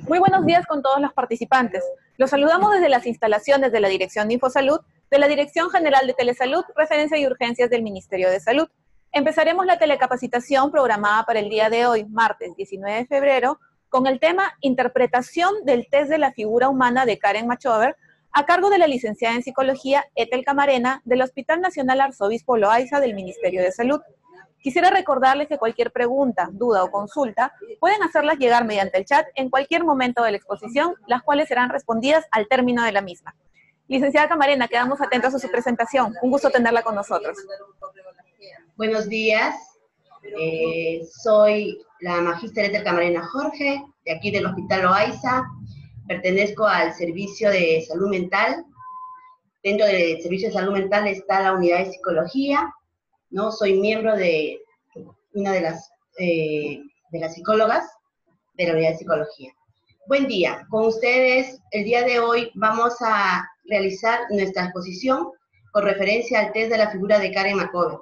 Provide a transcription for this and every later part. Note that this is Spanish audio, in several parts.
Muy buenos días con todos los participantes. Los saludamos desde las instalaciones de la Dirección de Infosalud, de la Dirección General de Telesalud, Referencia y Urgencias del Ministerio de Salud. Empezaremos la telecapacitación programada para el día de hoy, martes 19 de febrero, con el tema Interpretación del test de la figura humana de Karen Machover, a cargo de la licenciada en Psicología Ethel Camarena, del Hospital Nacional Arzobispo Loaiza del Ministerio de Salud. Quisiera recordarles que cualquier pregunta, duda o consulta pueden hacerlas llegar mediante el chat en cualquier momento de la exposición, las cuales serán respondidas al término de la misma. Licenciada Camarena, quedamos atentos a su presentación. Un gusto tenerla con nosotros. Buenos días. Soy la magíster Ethel Camarena Jorge, de aquí del Hospital Loaiza. Pertenezco al Servicio de Salud Mental. Dentro del Servicio de Salud Mental está la Unidad de Psicología, ¿no? Soy miembro de una de las psicólogas de la Unidad de Psicología. Buen día. Con ustedes, el día de hoy vamos a realizar nuestra exposición con referencia al test de la figura de Karen Machover.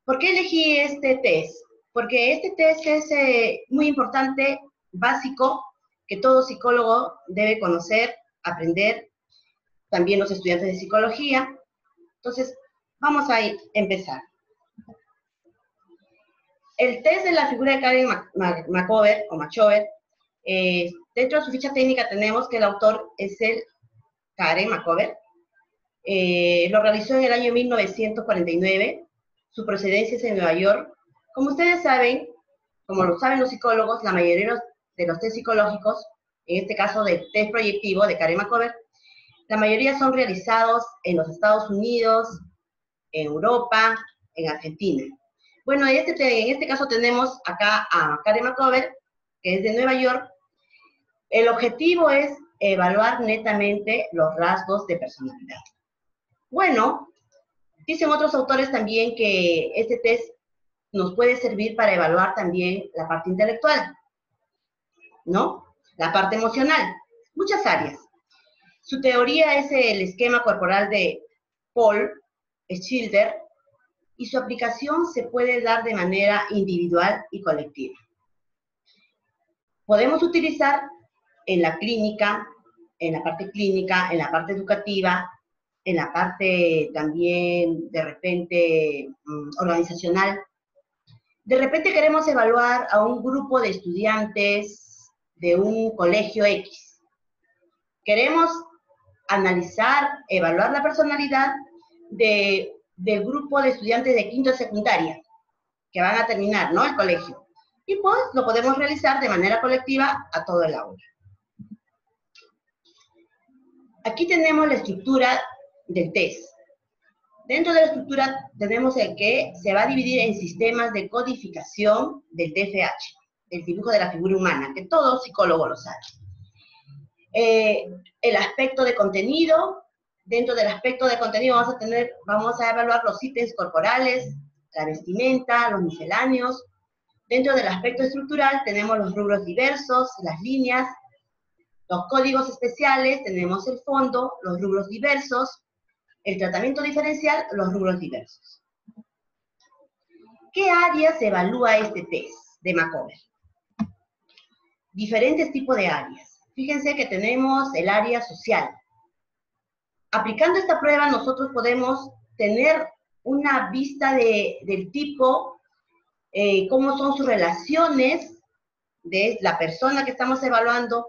¿Por qué elegí este test? Porque este test es muy importante, básico, que todo psicólogo debe conocer, aprender, también los estudiantes de psicología. Entonces, vamos a empezar. El test de la figura de Karen Machover, o Machover, dentro de su ficha técnica tenemos que el autor es el Karen Machover. Lo realizó en el año 1949. Su procedencia es en Nueva York. Como ustedes saben, como lo saben los psicólogos, la mayoría de los test psicológicos, en este caso del test proyectivo de Karen Machover, la mayoría son realizados en los Estados Unidos, en Europa, en Argentina. Bueno, en este caso tenemos acá a Karen Machover, que es de Nueva York. El objetivo es evaluar netamente los rasgos de personalidad. Bueno, dicen otros autores también que este test nos puede servir para evaluar también la parte intelectual, ¿no? La parte emocional, muchas áreas. Su teoría es el esquema corporal de Paul Schilder y su aplicación se puede dar de manera individual y colectiva. Podemos utilizar en la clínica, en la parte clínica, en la parte educativa, en la parte también, de repente, organizacional. De repente queremos evaluar a un grupo de estudiantes de un colegio X. Queremos analizar, evaluar la personalidad del grupo de estudiantes de quinto de secundaria, que van a terminar, ¿no?, el colegio. Y pues lo podemos realizar de manera colectiva a todo el aula. Aquí tenemos la estructura del test. Dentro de la estructura tenemos el que se va a dividir en sistemas de codificación del DFH, del dibujo de la figura humana, que todo psicólogo lo sabe. El aspecto de contenido. Dentro del aspecto de contenido vamos a evaluar los ítems corporales, la vestimenta, los misceláneos. Dentro del aspecto estructural tenemos los rubros diversos, las líneas, los códigos especiales, tenemos el fondo, los rubros diversos, el tratamiento diferencial, los rubros diversos. ¿Qué áreas evalúa este test de Machover? Diferentes tipos de áreas. Fíjense que tenemos el área social. Aplicando esta prueba nosotros podemos tener una vista del tipo, cómo son sus relaciones de la persona que estamos evaluando,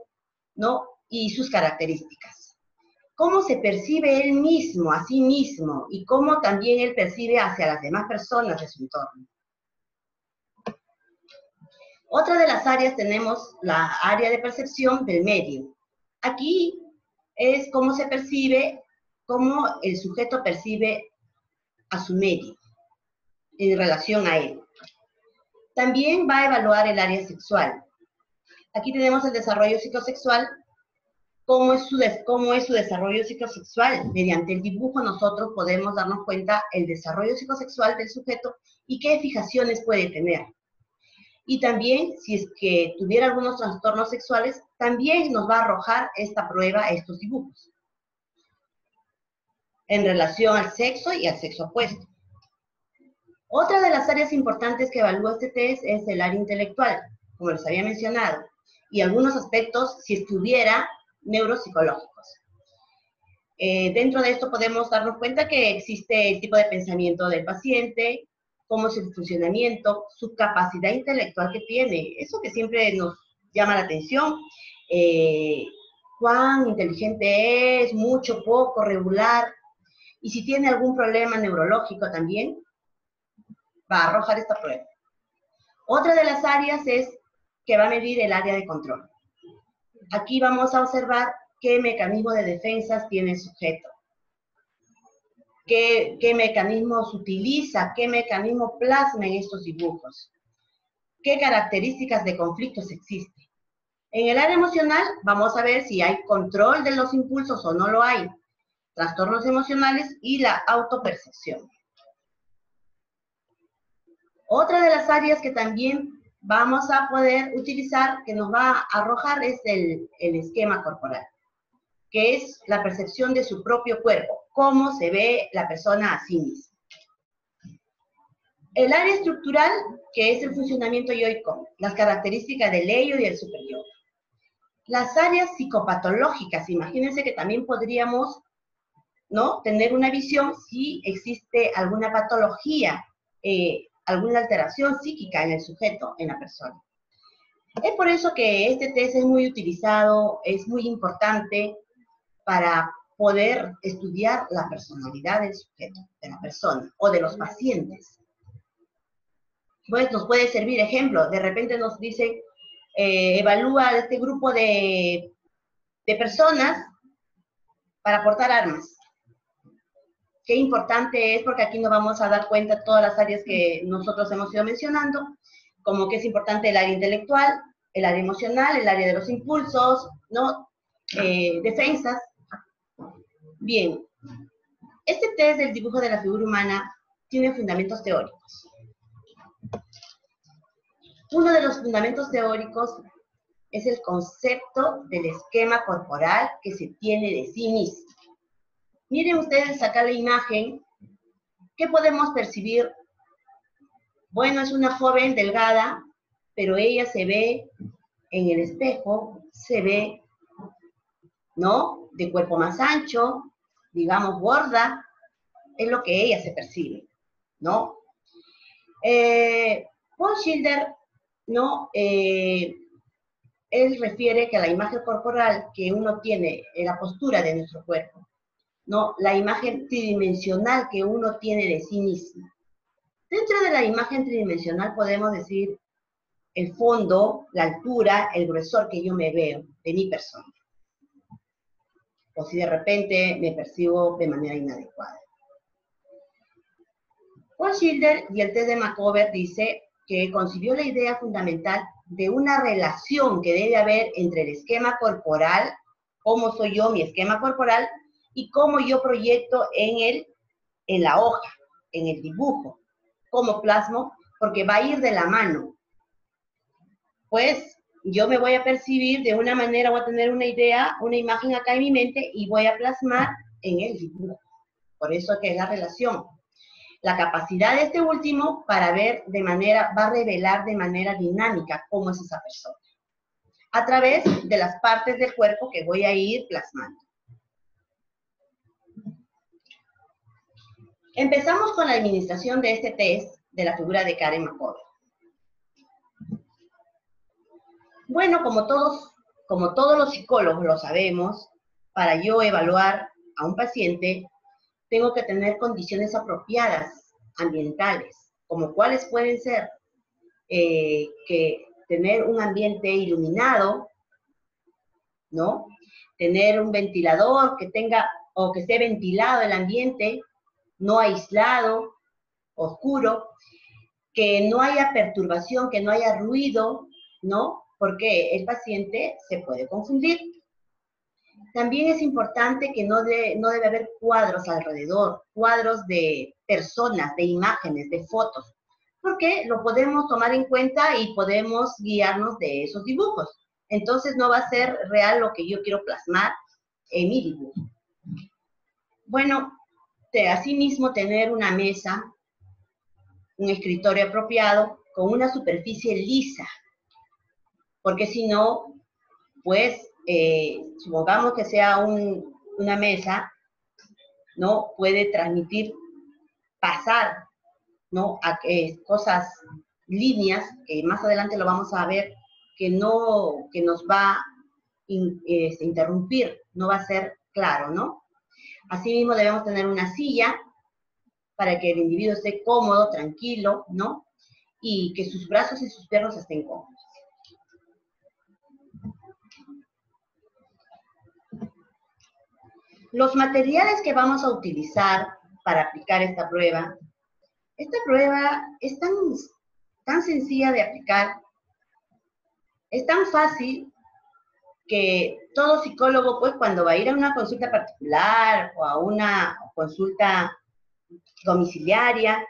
¿no?, y sus características. Cómo se percibe él mismo, a sí mismo, y cómo también él percibe hacia las demás personas de su entorno. Otra de las áreas tenemos la área de percepción del medio. Aquí es cómo se percibe, cómo el sujeto percibe a su medio en relación a él. También va a evaluar el área sexual. Aquí tenemos el desarrollo psicosexual. ¿Cómo es su desarrollo psicosexual? Mediante el dibujo nosotros podemos darnos cuenta el desarrollo psicosexual del sujeto y qué fijaciones puede tener. Y también, si es que tuviera algunos trastornos sexuales, también nos va a arrojar esta prueba, estos dibujos. en relación al sexo y al sexo opuesto. Otra de las áreas importantes que evalúa este test es el área intelectual, como les había mencionado, y algunos aspectos si estuviera neuropsicológicos. Dentro de esto podemos darnos cuenta que existe el tipo de pensamiento del paciente, cómo es el funcionamiento, su capacidad intelectual que tiene, eso que siempre nos llama la atención, cuán inteligente es, mucho, poco, regular, y si tiene algún problema neurológico también, va a arrojar esta prueba. Otra de las áreas es que va a medir el área de control. Aquí vamos a observar qué mecanismo de defensas tiene el sujeto, qué mecanismos utiliza, qué mecanismo plasma en estos dibujos, qué características de conflictos existen. En el área emocional vamos a ver si hay control de los impulsos o no lo hay, trastornos emocionales y la autopercepción. Otra de las áreas que también vamos a poder utilizar, que nos va a arrojar, es el esquema corporal, que es la percepción de su propio cuerpo, cómo se ve la persona a sí misma. El área estructural, que es el funcionamiento yo-yo, las características del ello y el superior. Las áreas psicopatológicas, imagínense que también podríamos, ¿no?, tener una visión si existe alguna patología, alguna alteración psíquica en el sujeto, en la persona. Es por eso que este test es muy utilizado, es muy importante para poder estudiar la personalidad del sujeto, de la persona o de los pacientes. Pues nos puede servir ejemplo, de repente nos dice, evalúa este grupo de personas para portar armas. Qué importante es, porque aquí nos vamos a dar cuenta de todas las áreas que nosotros hemos ido mencionando, como que es importante el área intelectual, el área emocional, el área de los impulsos, ¿no? Defensas. Bien, este test del dibujo de la figura humana tiene fundamentos teóricos. Uno de los fundamentos teóricos es el concepto del esquema corporal que se tiene de sí mismo. Miren ustedes acá la imagen, ¿qué podemos percibir? Bueno, es una joven delgada, pero ella se ve en el espejo, se ve, ¿no?, de cuerpo más ancho, digamos gorda, es lo que ella se percibe, ¿no? Paul Schilder, ¿no?, él refiere que a la imagen corporal que uno tiene en la postura de nuestro cuerpo, ¿no?, la imagen tridimensional que uno tiene de sí mismo. Dentro de la imagen tridimensional podemos decir el fondo, la altura, el gruesor que yo me veo de mi persona. O si de repente me percibo de manera inadecuada. Paul Schilder y el test de Macover dice que concibió la idea fundamental de una relación que debe haber entre el esquema corporal, cómo soy yo, mi esquema corporal, y cómo yo proyecto en la hoja, en el dibujo, cómo plasmo, porque va a ir de la mano. Pues yo me voy a percibir de una manera, voy a tener una idea, una imagen acá en mi mente y voy a plasmar en el dibujo. Por eso que es la relación. La capacidad de este último para ver de manera, va a revelar de manera dinámica cómo es esa persona, a través de las partes del cuerpo que voy a ir plasmando. Empezamos con la administración de este test de la figura de Karen Macover. Bueno, como todos los psicólogos lo sabemos, para yo evaluar a un paciente, tengo que tener condiciones apropiadas, ambientales, como cuáles pueden ser, que tener un ambiente iluminado, ¿no? Tener un ventilador que tenga, o que esté ventilado el ambiente, no aislado, oscuro, que no haya perturbación, que no haya ruido, ¿no? Porque el paciente se puede confundir. También es importante que no debe haber cuadros alrededor, cuadros de personas, de imágenes, de fotos, porque lo podemos tomar en cuenta y podemos guiarnos de esos dibujos. Entonces no va a ser real lo que yo quiero plasmar en mi dibujo. Bueno, asimismo tener una mesa, un escritorio apropiado con una superficie lisa, porque si no, pues, supongamos que sea una mesa, ¿no? Puede transmitir, pasar, ¿no? A cosas, líneas, que más adelante lo vamos a ver, que nos va a interrumpir, no va a ser claro, ¿no? Asimismo debemos tener una silla para que el individuo esté cómodo, tranquilo, ¿no? Y que sus brazos y sus piernas estén cómodos. Los materiales que vamos a utilizar para aplicar esta prueba es tan sencilla de aplicar, es tan fácil que todo psicólogo, pues, cuando va a ir a una consulta particular o a una consulta domiciliaria,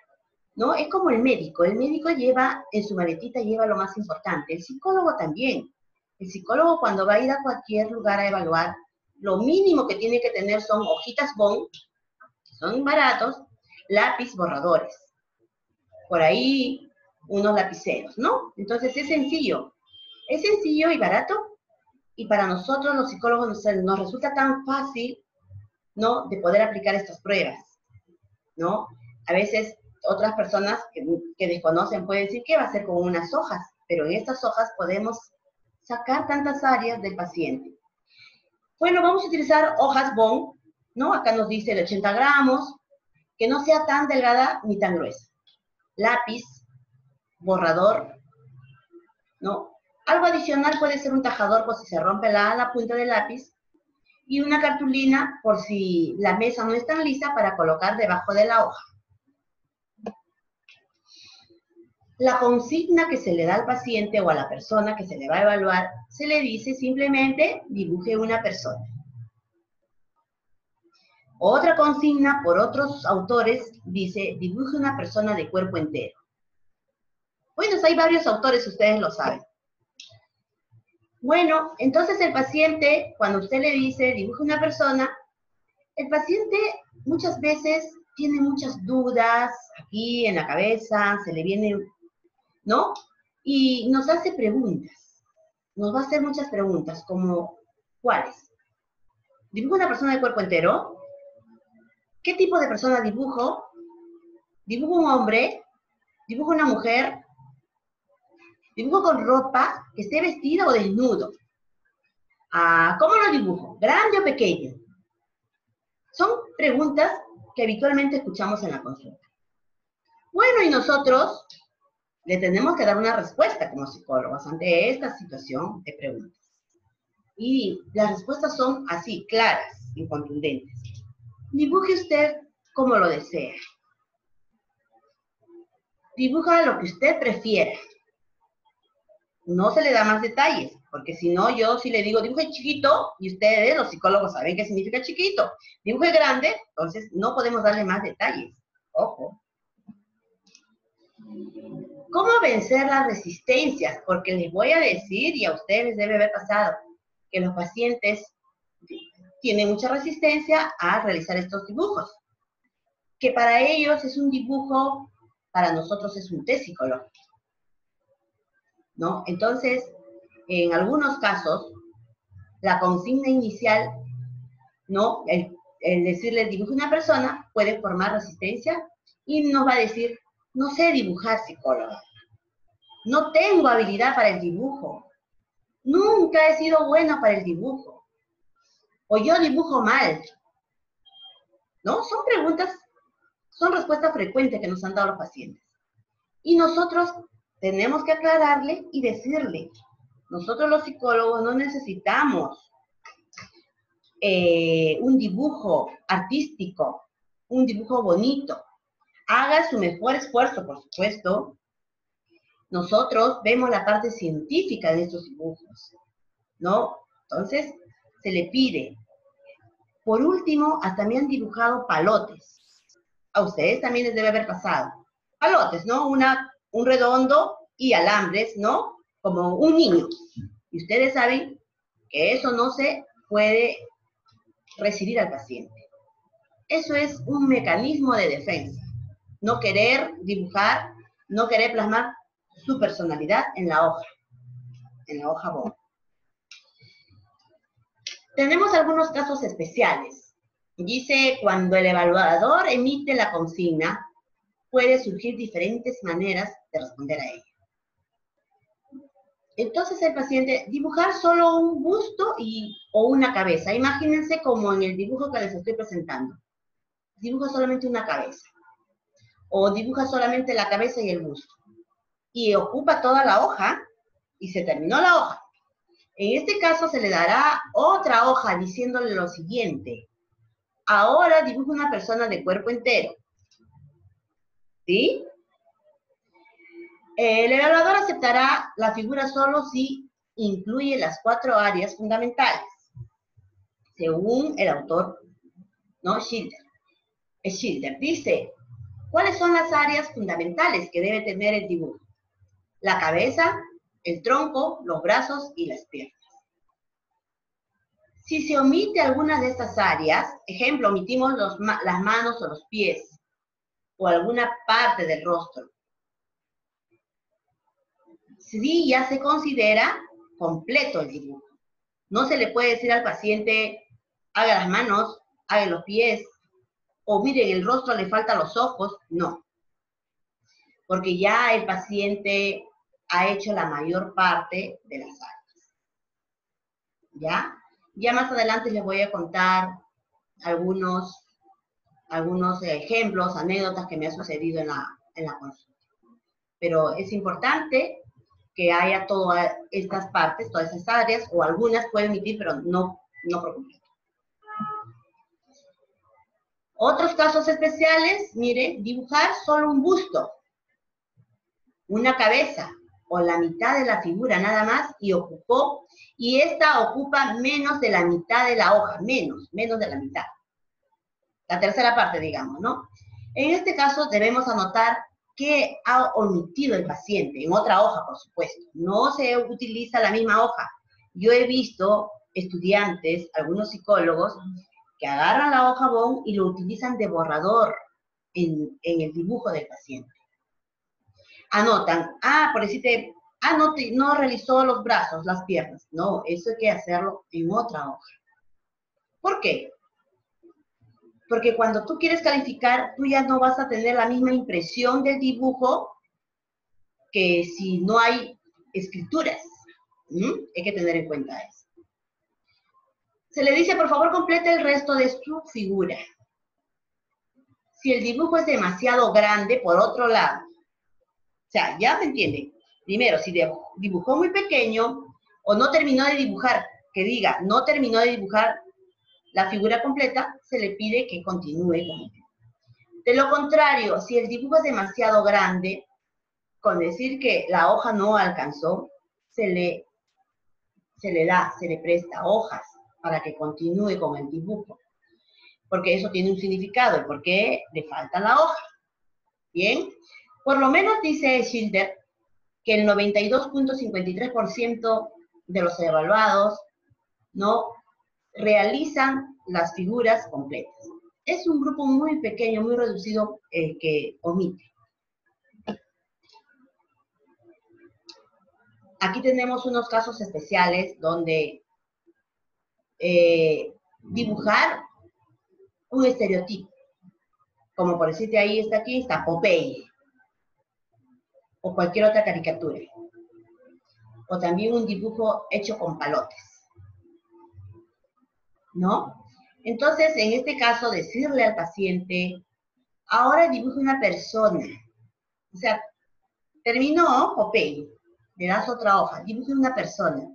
¿no? Es como el médico lleva, en su maletita lleva lo más importante, el psicólogo también. El psicólogo cuando va a ir a cualquier lugar a evaluar, lo mínimo que tiene que tener son hojitas bond, que son baratos, lápiz, borradores. Por ahí, unos lapiceros, ¿no? Entonces es sencillo y barato, y para nosotros los psicólogos nos resulta tan fácil, ¿no? De poder aplicar estas pruebas, ¿no? A veces otras personas que desconocen pueden decir, ¿qué va a hacer con unas hojas? Pero en estas hojas podemos sacar tantas áreas del paciente. Bueno, vamos a utilizar hojas bond, ¿no? Acá nos dice de 80 gramos, que no sea tan delgada ni tan gruesa. Lápiz, borrador, ¿no? Algo adicional puede ser un tajador por si se rompe la punta del lápiz, y una cartulina por si la mesa no es tan lisa para colocar debajo de la hoja. La consigna que se le da al paciente o a la persona que se le va a evaluar, se le dice simplemente dibuje una persona. Otra consigna por otros autores dice dibuje una persona de cuerpo entero. Bueno, hay varios autores, ustedes lo saben. Bueno, entonces el paciente, cuando usted le dice dibuje una persona, el paciente muchas veces tiene muchas dudas aquí en la cabeza, se le viene, ¿no? Y nos hace preguntas. Nos va a hacer muchas preguntas, como, ¿cuáles? ¿Dibujo una persona de cuerpo entero? ¿Qué tipo de persona dibujo? ¿Dibujo un hombre? ¿Dibujo una mujer? ¿Dibujo con ropa que esté vestida o desnudo? ¿Cómo lo dibujo? ¿Grande o pequeño? Son preguntas que habitualmente escuchamos en la consulta. Bueno, y nosotros le tenemos que dar una respuesta como psicólogos ante esta situación de preguntas. Y las respuestas son así, claras y contundentes. Dibuje usted como lo desea. Dibuja lo que usted prefiera. No se le da más detalles, porque si no, yo si le digo dibuje chiquito, y ustedes, los psicólogos, saben qué significa chiquito. Dibuje grande, entonces no podemos darle más detalles. Ojo. ¿Cómo vencer las resistencias? Porque les voy a decir, y a ustedes les debe haber pasado, que los pacientes tienen mucha resistencia a realizar estos dibujos. Que para ellos es un dibujo, para nosotros es un test psicológico, ¿no? Entonces, en algunos casos, la consigna inicial, ¿no? El decirle dibuje una persona puede formar resistencia y nos va a decir, no sé dibujar, psicóloga. No tengo habilidad para el dibujo. Nunca he sido bueno para el dibujo. O yo dibujo mal. ¿No? Son preguntas, son respuestas frecuentes que nos han dado los pacientes. Y nosotros tenemos que aclararle y decirle, nosotros los psicólogos no necesitamos un dibujo artístico, un dibujo bonito. Haga su mejor esfuerzo, por supuesto. Nosotros vemos la parte científica de estos dibujos, ¿no? Entonces, se le pide. Por último, hasta me han dibujado palotes. A ustedes también les debe haber pasado. Palotes, ¿no? Un redondo y alambres, ¿no? Como un niño. Y ustedes saben que eso no se puede recibir al paciente. Eso es un mecanismo de defensa. No querer dibujar, no querer plasmar su personalidad en la hoja bond. Tenemos algunos casos especiales. Dice, cuando el evaluador emite la consigna, puede surgir diferentes maneras de responder a ella. Entonces el paciente, dibujar solo un busto o una cabeza. Imagínense como en el dibujo que les estoy presentando. Dibuja solamente una cabeza. O dibuja solamente la cabeza y el busto. Y ocupa toda la hoja y se terminó la hoja. En este caso se le dará otra hoja diciéndole lo siguiente. Ahora dibuja una persona de cuerpo entero. ¿Sí? El evaluador aceptará la figura solo si incluye las 4 áreas fundamentales, según el autor, ¿no? Schilder dice, ¿cuáles son las áreas fundamentales que debe tener el dibujo? La cabeza, el tronco, los brazos y las piernas. Si se omite alguna de estas áreas, ejemplo, omitimos las manos o los pies, o alguna parte del rostro, sí ya se considera completo el dibujo. No se le puede decir al paciente, haga las manos, haga los pies, o miren, el rostro le faltan los ojos. No. Porque ya el paciente ha hecho la mayor parte de las áreas. ¿Ya? Ya más adelante les voy a contar algunos ejemplos, anécdotas que me han sucedido en la consulta. Pero es importante que haya todas estas partes, todas esas áreas, o algunas pueden omitir, pero no por completo. Otros casos especiales, mire, dibujar solo un busto, una cabeza, o la mitad de la figura nada más, y esta ocupa menos de la mitad de la hoja, menos de la mitad. La tercera parte, digamos, ¿no? En este caso debemos anotar qué ha omitido el paciente, en otra hoja, por supuesto. No se utiliza la misma hoja. Yo he visto estudiantes, algunos psicólogos, que agarran la hoja bond y lo utilizan de borrador en el dibujo del paciente. Anotan, por decirte, no realizó los brazos, las piernas. No, eso hay que hacerlo en otra hoja. ¿Por qué? Porque cuando tú quieres calificar, tú ya no vas a tener la misma impresión del dibujo que si no hay escrituras. Hay que tener en cuenta eso. Se le dice, por favor, complete el resto de su figura. Si el dibujo es demasiado grande, por otro lado. O sea, ya se entiende. Primero, si dibujó muy pequeño o no terminó de dibujar, que diga, no terminó de dibujar la figura completa, se le pide que continúe con ello. De lo contrario, si el dibujo es demasiado grande, con decir que la hoja no alcanzó, se le presta hojas para que continúe con el dibujo. Porque eso tiene un significado, el por qué le falta la hoja. Bien, por lo menos dice Schilder que el 92.53% de los evaluados no realizan las figuras completas. Es un grupo muy pequeño, muy reducido que omite. Aquí tenemos unos casos especiales donde dibujar un estereotipo, como por decirte ahí está Popeye, o cualquier otra caricatura, o también un dibujo hecho con palotes, ¿no? Entonces, en este caso, decirle al paciente, ahora dibuja una persona, o sea, terminó Popeye, le das otra hoja, dibuja una persona.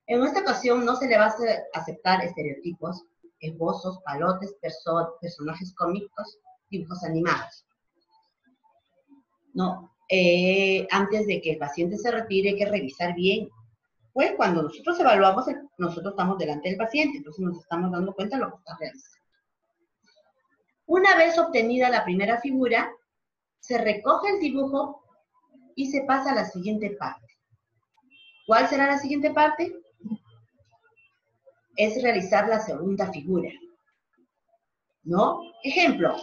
En esta ocasión no se le va a aceptar estereotipos, esbozos, palotes, personajes cómicos, dibujos animados. No, antes de que el paciente se retire hay que revisar bien. Pues cuando nosotros evaluamos, nosotros estamos delante del paciente, entonces nos estamos dando cuenta de lo que está realizando. Una vez obtenida la primera figura, se recoge el dibujo y se pasa a la siguiente parte. ¿Cuál será la siguiente parte? Es realizar la segunda figura. ¿no? Ejemplo,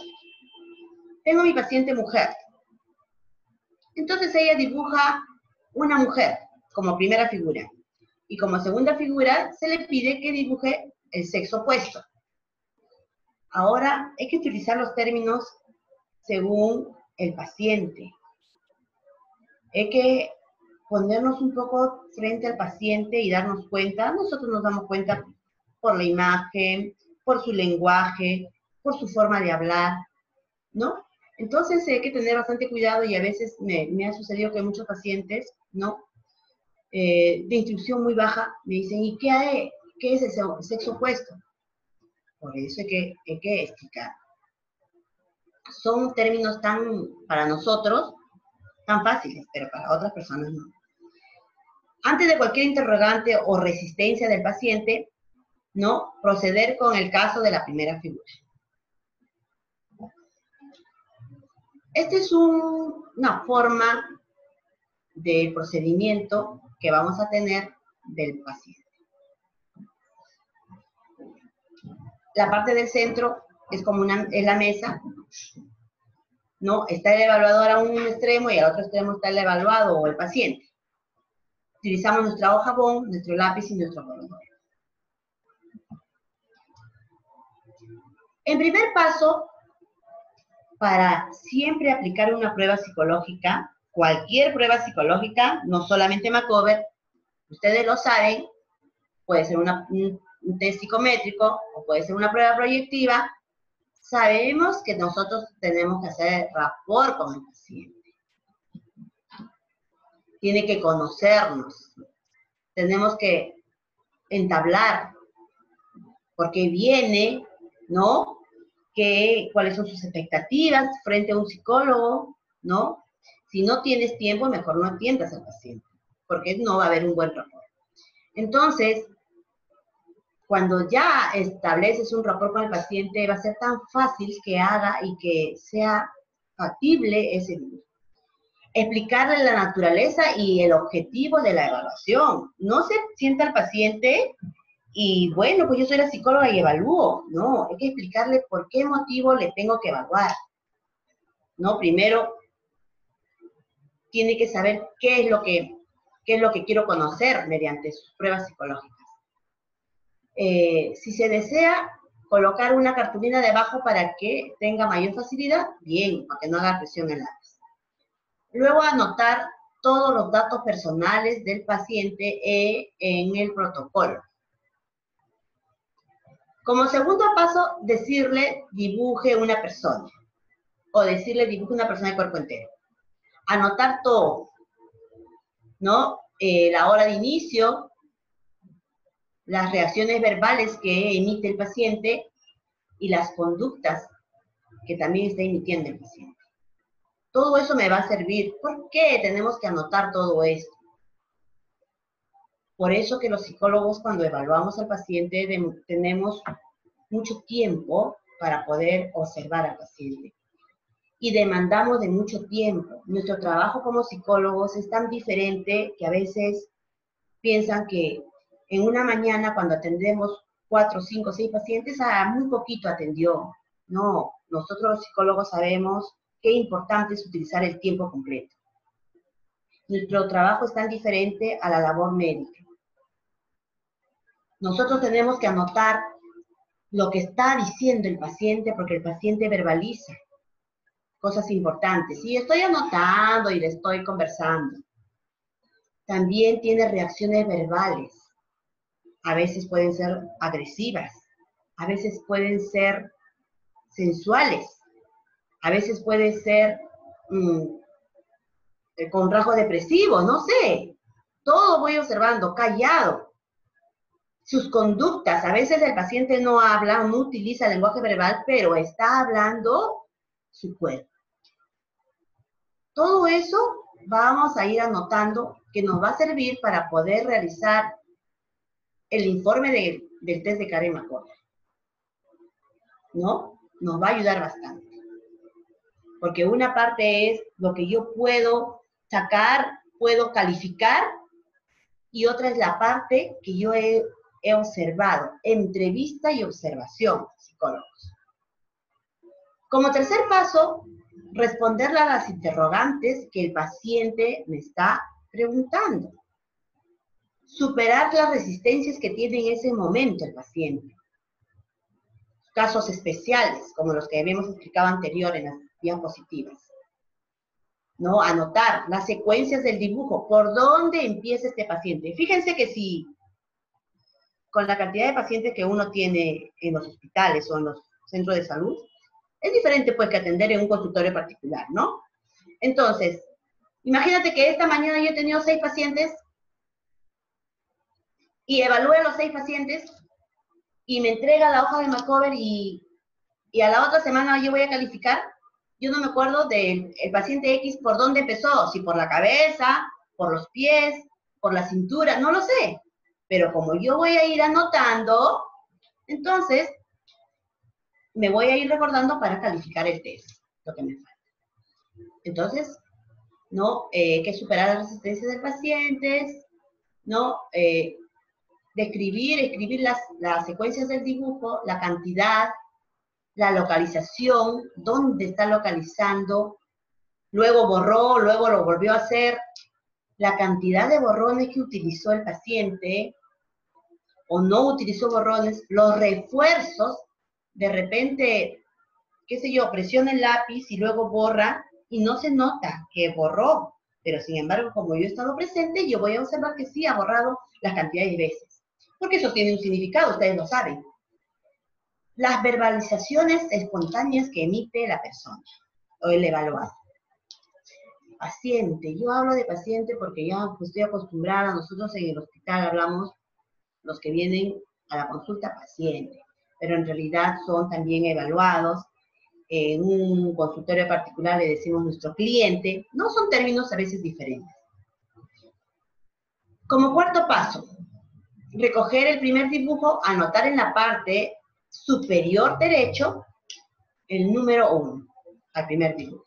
tengo mi paciente mujer. Entonces ella dibuja una mujer como primera figura. Y como segunda figura se le pide que dibuje el sexo opuesto. Ahora hay que utilizar los términos según el paciente. Hay que ponernos un poco frente al paciente y darnos cuenta. Nosotros nos damos cuenta por la imagen, por su lenguaje, por su forma de hablar, ¿no? Entonces hay que tener bastante cuidado y a veces me ha sucedido que muchos pacientes, ¿no? De instrucción muy baja me dicen, ¿y qué es el sexo opuesto? Por eso hay que explicar. Son términos para nosotros, tan fáciles, pero para otras personas no. Antes de cualquier interrogante o resistencia del paciente, ¿no? Proceder con el caso de la primera figura. Esta es una forma del procedimiento que vamos a tener del paciente. La parte del centro es como es la mesa, ¿no? Está el evaluador a un extremo y al otro extremo está el evaluado o el paciente. Utilizamos nuestra hoja bond, nuestro lápiz y nuestro borrador. En primer paso, para siempre aplicar una prueba psicológica, cualquier prueba psicológica, no solamente Macover, ustedes lo saben, puede ser un test psicométrico o puede ser una prueba proyectiva, sabemos que nosotros tenemos que hacer rapport con el paciente. Tiene que conocernos, tenemos que entablar, porque viene, ¿no? Cuáles son sus expectativas frente a un psicólogo, ¿no? Si no tienes tiempo, mejor no atiendas al paciente, porque no va a haber un buen rapport. Entonces, cuando ya estableces un rapport con el paciente, va a ser tan fácil que haga y que sea factible ese dibujo. Explicarle la naturaleza y el objetivo de la evaluación. No se sienta al paciente y, bueno, pues yo soy la psicóloga y evalúo. No, hay que explicarle por qué motivo le tengo que evaluar. ¿No? Primero, tiene que saber qué es lo que quiero conocer mediante sus pruebas psicológicas. Si se desea colocar una cartulina debajo para que tenga mayor facilidad, bien, para que no haga presión en el lápiz. Luego anotar todos los datos personales del paciente en el protocolo. Como segundo paso, decirle dibuje una persona, o decirle dibuje una persona de cuerpo entero. Anotar todo, ¿no? La hora de inicio, las reacciones verbales que emite el paciente y las conductas que también está emitiendo el paciente. Todo eso me va a servir. ¿Por qué tenemos que anotar todo esto? Por eso que los psicólogos, cuando evaluamos al paciente, tenemos mucho tiempo para poder observar al paciente. Y demandamos de mucho tiempo. Nuestro trabajo como psicólogos es tan diferente que a veces piensan que en una mañana, cuando atendemos 4, 5, 6 pacientes, muy poquito atendió. No, nosotros los psicólogos sabemos qué importante es utilizar el tiempo completo. Nuestro trabajo es tan diferente a la labor médica. Nosotros tenemos que anotar lo que está diciendo el paciente, porque el paciente verbaliza cosas importantes. Y estoy anotando y le estoy conversando. También tiene reacciones verbales. A veces pueden ser agresivas, a veces pueden ser sensuales, a veces puede ser con rasgos depresivos, no sé. Todo voy observando, callado. Sus conductas, a veces el paciente no habla, no utiliza lenguaje verbal, pero está hablando su cuerpo. Todo eso vamos a ir anotando que nos va a servir para poder realizar el informe del test de Karen-Macover. ¿No? Nos va a ayudar bastante. Porque una parte es lo que yo puedo sacar, puedo calificar, y otra es la parte que yo he observado, entrevista y observación, psicólogos. Como tercer paso, responderle a las interrogantes que el paciente me está preguntando. Superar las resistencias que tiene en ese momento el paciente. Casos especiales, como los que habíamos explicado anterior en las diapositivas. ¿No? Anotar las secuencias del dibujo, por dónde empieza este paciente. Fíjense que si con la cantidad de pacientes que uno tiene en los hospitales o en los centros de salud, es diferente pues que atender en un consultorio particular, ¿no? Entonces, imagínate que esta mañana yo he tenido 6 pacientes y evalúe a los 6 pacientes y me entrega la hoja de Macover y a la otra semana yo voy a calificar. Yo no me acuerdo del paciente X por dónde empezó, si por la cabeza, por los pies, por la cintura, no lo sé. Pero como yo voy a ir anotando, entonces me voy a ir recordando para calificar el test, lo que me falta. Entonces, ¿no? Que superar la resistencia del paciente, ¿no? Escribir las secuencias del dibujo, la cantidad, la localización, dónde está localizando, luego borró, luego lo volvió a hacer, la cantidad de borrones que utilizó el paciente, o no utilizó borrones, los refuerzos, de repente, qué sé yo, presiona el lápiz y luego borra, y no se nota que borró, pero sin embargo, como yo he estado presente, yo voy a observar que sí ha borrado las cantidades de veces, porque eso tiene un significado, ustedes lo saben. Las verbalizaciones espontáneas que emite la persona o el evaluado. Paciente, yo hablo de paciente porque ya pues, estoy acostumbrada, nosotros en el hospital hablamos los que vienen a la consulta paciente, pero en realidad son también evaluados. En un consultorio particular le decimos nuestro cliente, no son términos a veces diferentes. Como cuarto paso, recoger el primer dibujo, anotar en la parte superior derecho el número 1 al primer dibujo,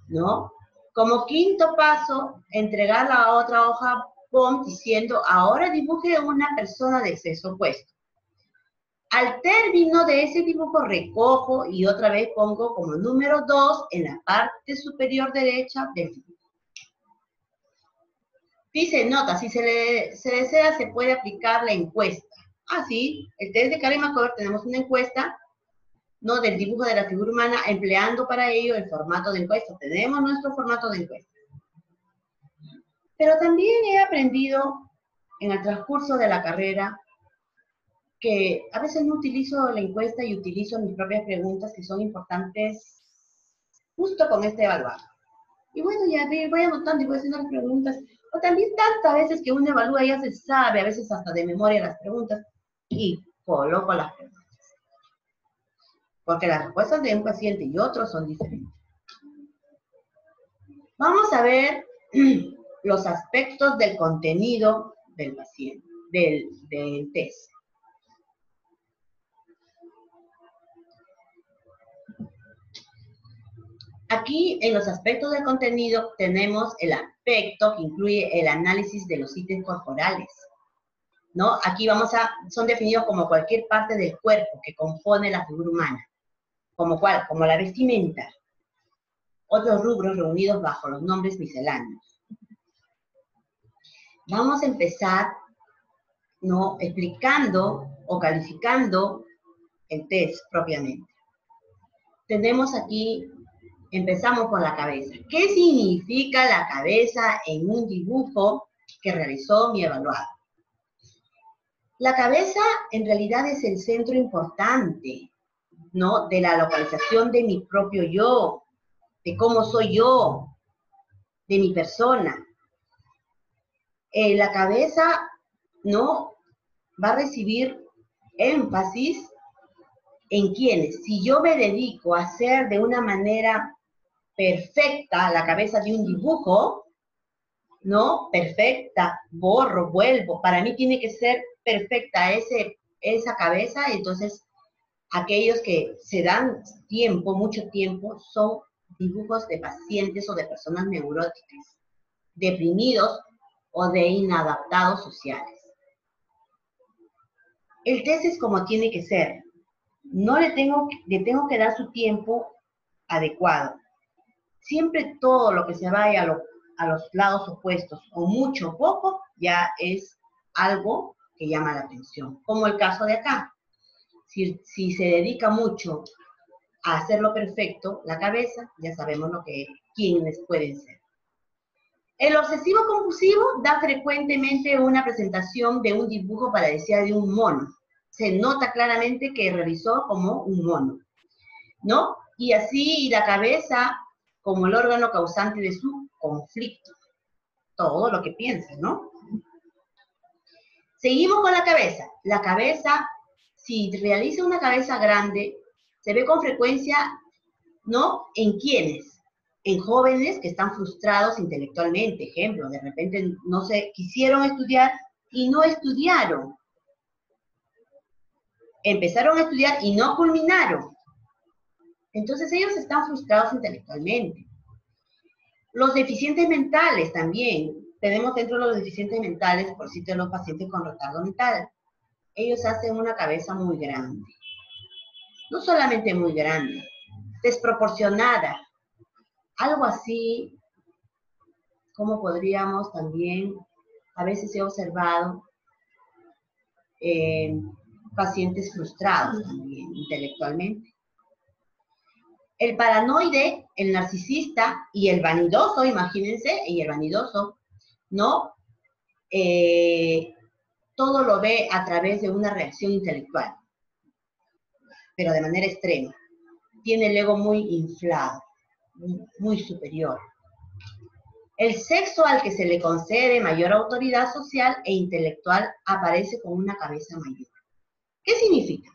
¿no? Como quinto paso, entregar la otra hoja POM diciendo, ahora dibuje una persona de sexo opuesto. Al término de ese dibujo recojo y otra vez pongo como número 2 en la parte superior derecha del dibujo. Dice nota, si se desea se puede aplicar la encuesta. Sí, el test de Karen-Macover tenemos una encuesta, ¿no? Del dibujo de la figura humana, empleando para ello el formato de encuesta. Tenemos nuestro formato de encuesta. Pero también he aprendido en el transcurso de la carrera que a veces no utilizo la encuesta y utilizo mis propias preguntas que son importantes justo con este evaluado. Y bueno, ya voy anotando y voy haciendo las preguntas. O también tantas veces que uno evalúa ya se sabe, a veces hasta de memoria las preguntas, y coloco las preguntas. Porque las respuestas de un paciente y otro son diferentes. Vamos a ver los aspectos del contenido del paciente, del test. Aquí, en los aspectos del contenido, tenemos el aspecto que incluye el análisis de los ítems corporales, ¿no? Aquí son definidos como cualquier parte del cuerpo que compone la figura humana. ¿Como cuál? Como la vestimenta. Otros rubros reunidos bajo los nombres misceláneos. Vamos a empezar, ¿no? Explicando o calificando el test propiamente. Tenemos aquí, empezamos por la cabeza. ¿Qué significa la cabeza en un dibujo que realizó mi evaluado? La cabeza en realidad es el centro importante, ¿no? De la localización de mi propio yo, de cómo soy yo, de mi persona. La cabeza, ¿no? Va a recibir énfasis en quiénes. Si yo me dedico a hacer de una manera perfecta la cabeza de un dibujo, ¿no? Perfecta, borro, vuelvo. Para mí tiene que ser perfecta esa cabeza, entonces aquellos que se dan tiempo, mucho tiempo, son dibujos de pacientes o de personas neuróticas, deprimidos o de inadaptados sociales. El test es como tiene que ser, No le tengo que dar su tiempo adecuado. Siempre todo lo que se vaya a los lados opuestos, o mucho o poco, ya es algo que llama la atención. Como el caso de acá. Si se dedica mucho a hacerlo perfecto, la cabeza, ya sabemos quiénes pueden ser. El obsesivo compulsivo da frecuentemente una presentación de un dibujo parecida de un mono. Se nota claramente que realizó como un mono, ¿no? Y así la cabeza como el órgano causante de su conflicto. Todo lo que piensa, ¿no? Seguimos con la cabeza. La cabeza, si realiza una cabeza grande, se ve con frecuencia, ¿no? ¿En quiénes? En jóvenes que están frustrados intelectualmente. Ejemplo, de repente no se quisieron estudiar y no estudiaron. Empezaron a estudiar y no culminaron. Entonces ellos están frustrados intelectualmente. Los deficientes mentales también. Tenemos dentro de los deficientes mentales, por sitio de los pacientes con retardo mental. Ellos hacen una cabeza muy grande. No solamente muy grande, desproporcionada. Algo así, como podríamos también, a veces he observado, pacientes frustrados también intelectualmente. El paranoide, el narcisista y el vanidoso, imagínense, y el vanidoso, ¿no? Todo lo ve a través de una reacción intelectual, pero de manera extrema. Tiene el ego muy inflado, muy superior. El sexo al que se le concede mayor autoridad social e intelectual aparece con una cabeza mayor. ¿Qué significa?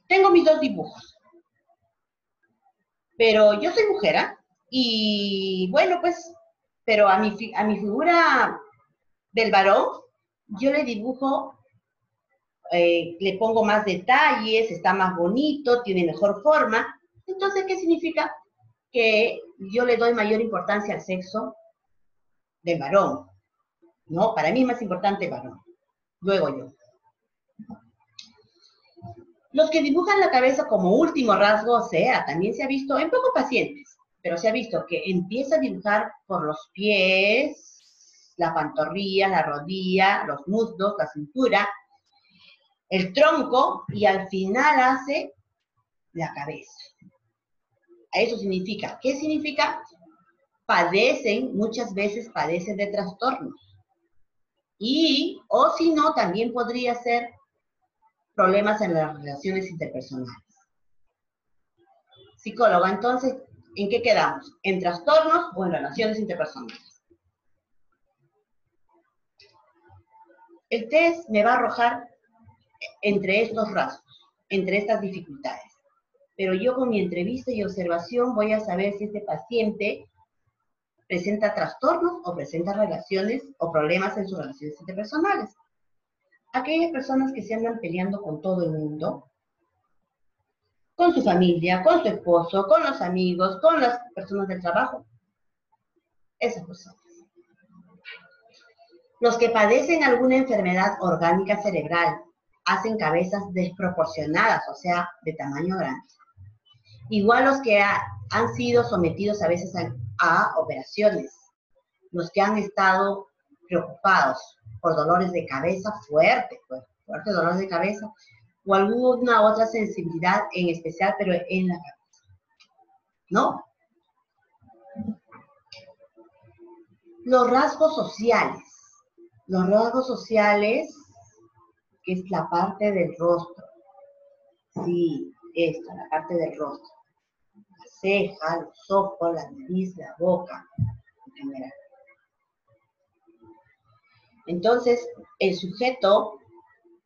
Tengo mis dos dibujos, pero yo soy mujer, ¿eh? Y bueno, pues, pero a mi figura del varón, yo le dibujo, le pongo más detalles, está más bonito, tiene mejor forma. Entonces, ¿qué significa? Que yo le doy mayor importancia al sexo del varón, ¿no? Para mí es más importante el varón, luego yo. Los que dibujan la cabeza como último rasgo, o sea, también se ha visto en pocos pacientes, pero se ha visto que empieza a dibujar por los pies, la pantorrilla, la rodilla, los muslos, la cintura, el tronco, y al final hace la cabeza. Eso significa, ¿qué significa? Muchas veces padecen de trastornos. Y, o si no, también podría ser problemas en las relaciones interpersonales. Psicóloga, entonces, ¿en qué quedamos? ¿En trastornos o en relaciones interpersonales? El test me va a arrojar entre estos rasgos, entre estas dificultades. Pero yo con mi entrevista y observación voy a saber si este paciente presenta trastornos o presenta relaciones o problemas en sus relaciones interpersonales. Aquellas personas que se andan peleando con todo el mundo, con su familia, con su esposo, con los amigos, con las personas del trabajo, esas personas. Los que padecen alguna enfermedad orgánica cerebral hacen cabezas desproporcionadas, o sea, de tamaño grande. Igual los que han sido sometidos a veces a operaciones, los que han estado preocupados por dolores de cabeza fuertes dolores de cabeza, o alguna otra sensibilidad en especial, pero en la cabeza, ¿no? Los rasgos sociales, que es la parte del rostro, sí, esta, la parte del rostro, la ceja, los ojos, la nariz, la boca, en general. Entonces, el sujeto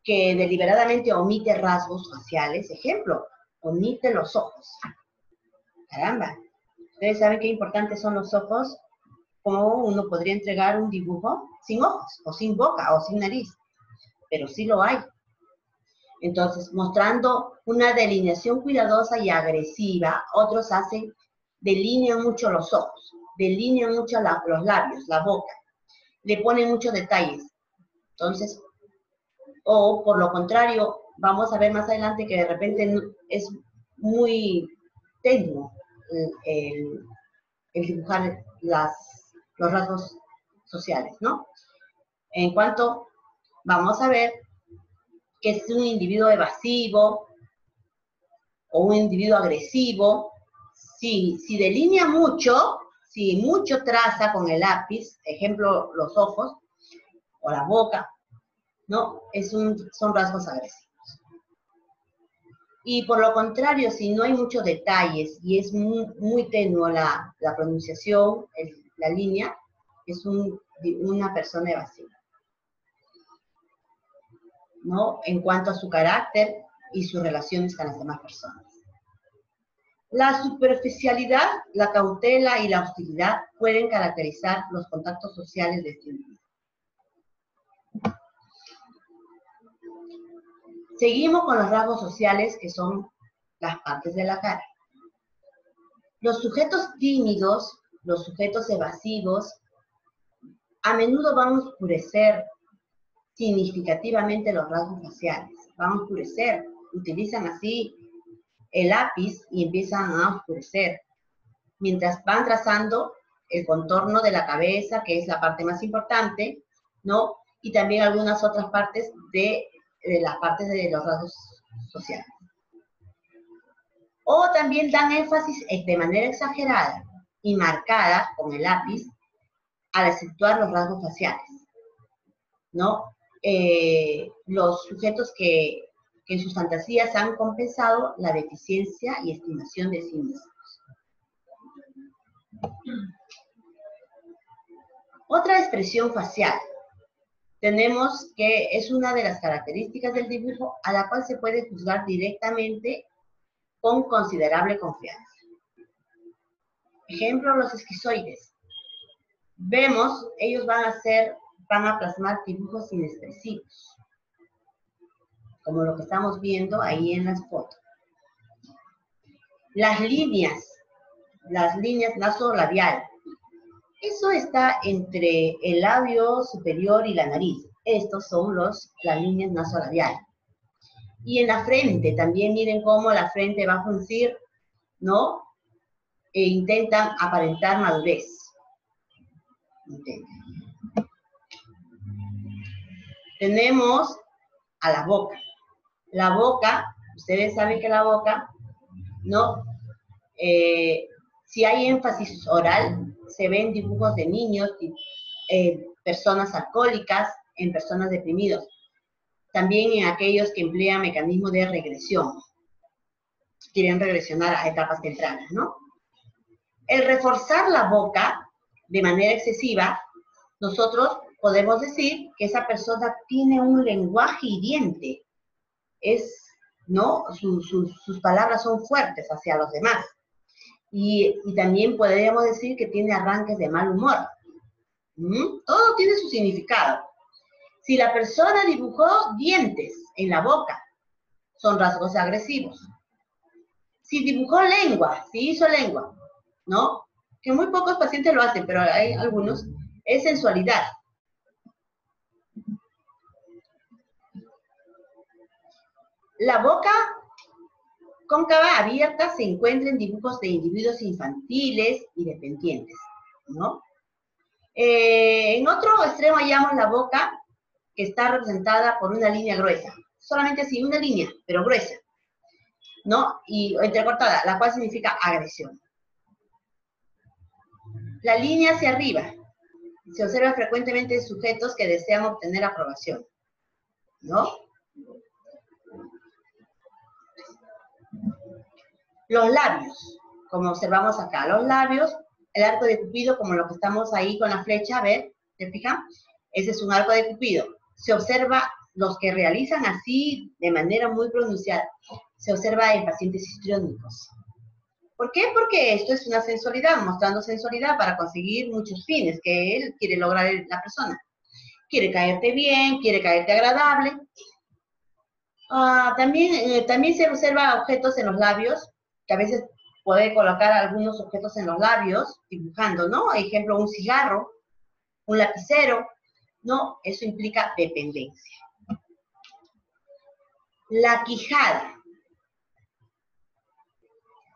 que deliberadamente omite rasgos faciales, ejemplo, omite los ojos. Caramba, ¿ustedes saben qué importantes son los ojos? ¿Cómo uno podría entregar un dibujo sin ojos, o sin boca, o sin nariz? Pero sí lo hay. Entonces, mostrando una delineación cuidadosa y agresiva, otros delinean mucho los ojos, delinean mucho los labios, la boca, le ponen muchos detalles. Entonces, o por lo contrario, vamos a ver más adelante que de repente es muy técnico el dibujar los rasgos sociales, ¿no? En cuanto vamos a ver que es un individuo evasivo o un individuo agresivo, si delinea mucho, si mucho traza con el lápiz, ejemplo, los ojos o la boca, ¿no? Son rasgos agresivos. Y por lo contrario, si no hay muchos detalles y es muy tenue la pronunciación, la línea, es una persona evasiva, ¿no? En cuanto a su carácter y sus relaciones con las demás personas. La superficialidad, la cautela y la hostilidad pueden caracterizar los contactos sociales de este individuo. Seguimos con los rasgos sociales, que son las partes de la cara. Los sujetos tímidos, los sujetos evasivos, a menudo van a oscurecer significativamente los rasgos faciales. Van a oscurecer, utilizan así el lápiz y empiezan a oscurecer, mientras van trazando el contorno de la cabeza, que es la parte más importante, ¿no? Y también algunas otras partes de las partes de los rasgos sociales. O también dan énfasis de manera exagerada y marcada con el lápiz al acentuar los rasgos faciales, ¿no? Los sujetos que en sus fantasías han compensado la deficiencia y estimación de sí mismos. Otra expresión facial. Tenemos que es una de las características del dibujo a la cual se puede juzgar directamente con considerable confianza. Ejemplo, los esquizoides. Vemos, ellos van a plasmar dibujos inexpresivos, como lo que estamos viendo ahí en las fotos. Las líneas nasolabial. Eso está entre el labio superior y la nariz. Estos son las líneas nasolabiales. Y en la frente, también miren cómo la frente va a fruncir, ¿no? E intentan aparentar madurez. Tenemos a la boca. La boca, ustedes saben que la boca, ¿no? Si hay énfasis oral, se ven dibujos de niños, personas alcohólicas, en personas deprimidas. También en aquellos que emplean mecanismos de regresión. Quieren regresionar a etapas tempranas, ¿no? El reforzar la boca de manera excesiva, nosotros podemos decir que esa persona tiene un lenguaje hiriente. ¿No? Sus palabras son fuertes hacia los demás. Y también podríamos decir que tiene arranques de mal humor. Todo tiene su significado. Si la persona dibujó dientes en la boca, son rasgos agresivos. Si dibujó lengua, si hizo lengua, ¿no? Que muy pocos pacientes lo hacen, pero hay algunos, es sensualidad. La boca cóncava abierta se encuentra en dibujos de individuos infantiles y dependientes, ¿no? En otro extremo hallamos la boca que está representada por una línea gruesa, solamente así, una línea, pero gruesa, ¿no? Y entrecortada, la cual significa agresión. La línea hacia arriba se observa frecuentemente en sujetos que desean obtener aprobación, ¿no? Los labios, como observamos acá, los labios, el arco de Cupido, como lo que estamos ahí con la flecha, a ver, ¿se fijan? Ese es un arco de Cupido. Se observa los que realizan así de manera muy pronunciada, se observa en pacientes histriónicos. ¿Por qué? Porque esto es una sensualidad, mostrando sensualidad para conseguir muchos fines que él quiere lograr la persona. Quiere caerte bien, quiere caerte agradable. También se observa objetos en los labios, que a veces puede colocar algunos objetos en los labios, dibujando, ¿no? Ejemplo, un cigarro, un lapicero, ¿no? Eso implica dependencia. La quijada.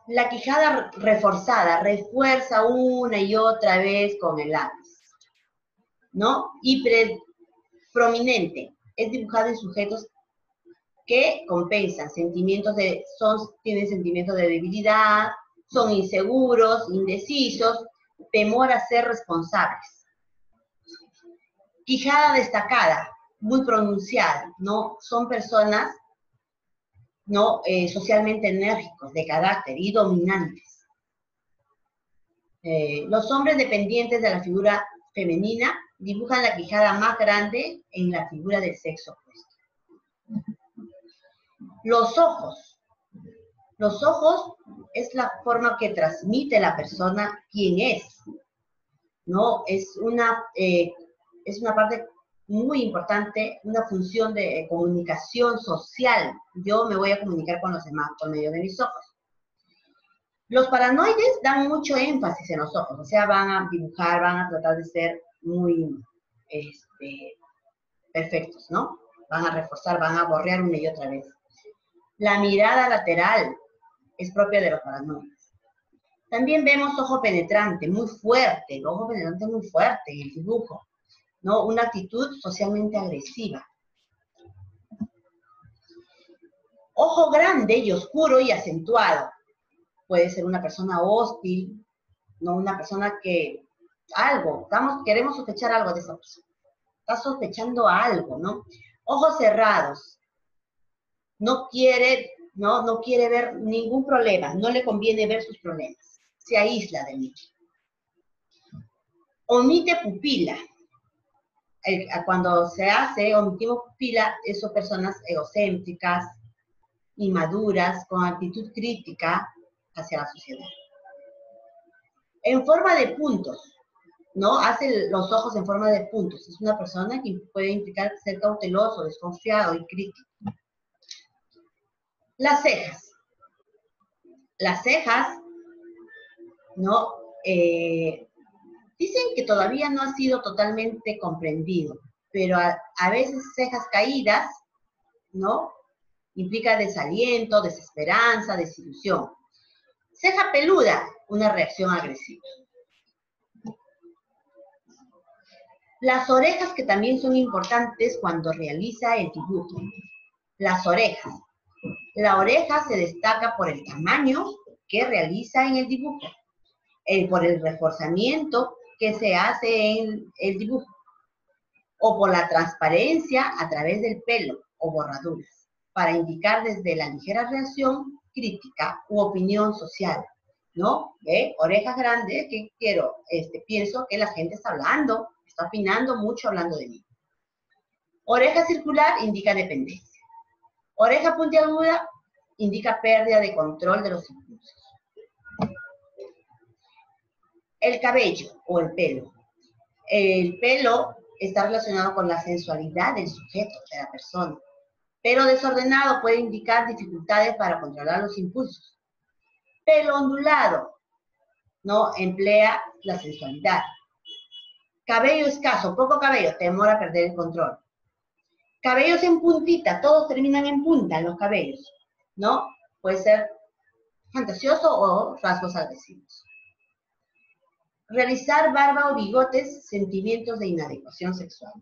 La quijada reforzada, refuerza una y otra vez con el lápiz, ¿no? Y prominente, es dibujado en sujetos que compensan tienen sentimientos de debilidad, son inseguros, indecisos, temor a ser responsables. Quijada destacada, muy pronunciada, ¿no? Son personas, ¿no? Socialmente enérgicos, de carácter y dominantes. Los hombres dependientes de la figura femenina dibujan la quijada más grande en la figura del sexo opuesto. Los ojos. Los ojos es la forma que transmite la persona quién es, ¿no? Es una parte muy importante, una función de comunicación social. Yo me voy a comunicar con los demás por medio de mis ojos. Los paranoides dan mucho énfasis en los ojos, o sea, van a dibujar, van a tratar de ser muy perfectos, ¿no? Van a reforzar, van a borrear una y otra vez. La mirada lateral es propia de los paranoides. También vemos ojo penetrante, muy fuerte, el ojo penetrante muy fuerte en el dibujo, ¿no? Una actitud socialmente agresiva. Ojo grande y oscuro y acentuado. Puede ser una persona hostil, ¿no? Una persona que queremos sospechar algo de esa persona. Está sospechando algo, ¿no? Ojos cerrados. No quiere ver ningún problema, no le conviene ver sus problemas. Se aísla de mí. Omite pupila. Cuando omitimos pupila, son personas egocéntricas, inmaduras, con actitud crítica hacia la sociedad. En forma de puntos, ¿no? Hace los ojos en forma de puntos. Es una persona que puede implicar ser cauteloso, desconfiado y crítico. Las cejas. Las cejas, ¿no? Dicen que todavía no ha sido totalmente comprendido, pero a veces cejas caídas, ¿no? Implica desaliento, desesperanza, desilusión. Ceja peluda, una reacción agresiva. Las orejas, que también son importantes cuando realiza el dibujo. Las orejas. La oreja se destaca por el tamaño que realiza en el dibujo, por el reforzamiento que se hace en el dibujo, o por la transparencia a través del pelo o borraduras, para indicar desde la ligera reacción crítica u opinión social, ¿no? Orejas grandes, ¿qué quiero? Pienso que la gente está hablando, está opinando mucho hablando de mí. Oreja circular indica dependencia. Oreja puntiaguda indica pérdida de control de los impulsos. El cabello o el pelo. El pelo está relacionado con la sensualidad del sujeto, de la persona, pero desordenado puede indicar dificultades para controlar los impulsos. Pelo ondulado, ¿no? Emplea la sensualidad. Cabello escaso, poco cabello, temor a perder el control. Cabellos en puntita, todos terminan en punta en los cabellos, ¿no? Puede ser fantasioso o rasgos agresivos. Realizar barba o bigotes, sentimientos de inadecuación sexual.